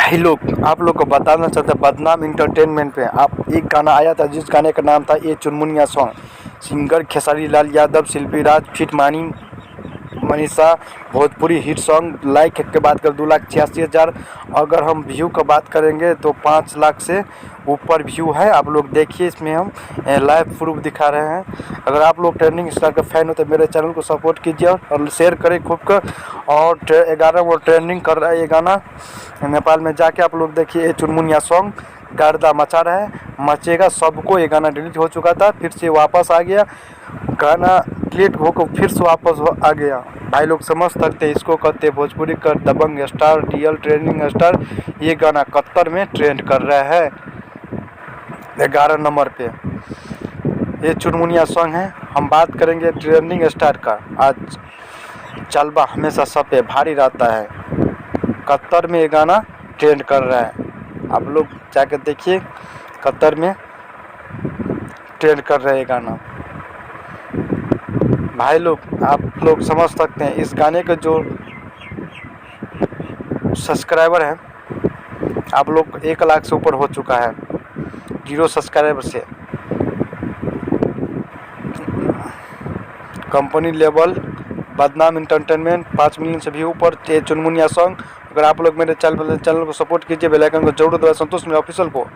भाई लोग, आप लोग को बताना चाहता बदनाम इंटरटेनमेंट पे आप एक गाना आया था जिस गाने का नाम था ये चुनमुनिया सॉन्ग। सिंगर खेसारी लाल यादव, शिल्पी राज फिट मानी Manisha. Bhojpuri hit song. Like के बात कर 2,86,000। अगर हम व्यू का बात करेंगे तो 5 लाख से ऊपर व्यू है। आप लोग देखिए, इसमें हम लाइव प्रूफ दिखा रहे हैं। अगर आप लोग ट्रेंडिंग स्टार का फैन हो तो मेरे चैनल को सपोर्ट कीजिए और शेयर करें खूब कर। और 11 वो ट्रेंडिंग कर रहा है ये गाना नेपाल में जाके। आप लोग देखिए, ये चुनमुनिया सॉन्ग गर्दा मचा रहा है, मचेगा सबको। ये गाना डिलीट हो चुका था, फिर से वापस आ गया। गाना डिलीट होकर फिर से वापस आ गया। भाई लोग समझ सकते हैं, इसको कहते हैं भोजपुरी का दबंग स्टार, रियल ट्रेंडिंग स्टार। ये गाना कतर में ट्रेंड कर रहा है 11 नंबर पे। ये चुनमुनिया सॉन्ग है। हम बात करेंगे ट्रेंडिंग स्टार का। आज जलवा हमेशा सब पे भारी रहता है। कतर में ये गाना ट्रेंड कर रहा है। आप लोग जाकर देखिए, कतर में ट्रेंड कर रहा है ये गाना। भाई लोग, आप लोग समझ सकते हैं, इस गाने के जो सब्सक्राइबर हैं आप लोग 1 लाख से ऊपर हो चुका है 0 सब्सक्राइबर से। कंपनी लेवल बदनाम इंटरटेनमेंट 5 मिलियन से भी ऊपर चुनमुनिया सॉन्ग। अगर आप लोग मेरे चैनल को सपोर्ट कीजिए, बेल आइकन को जरूर दबाएं। संतोष मेरे ऑफिशियल को।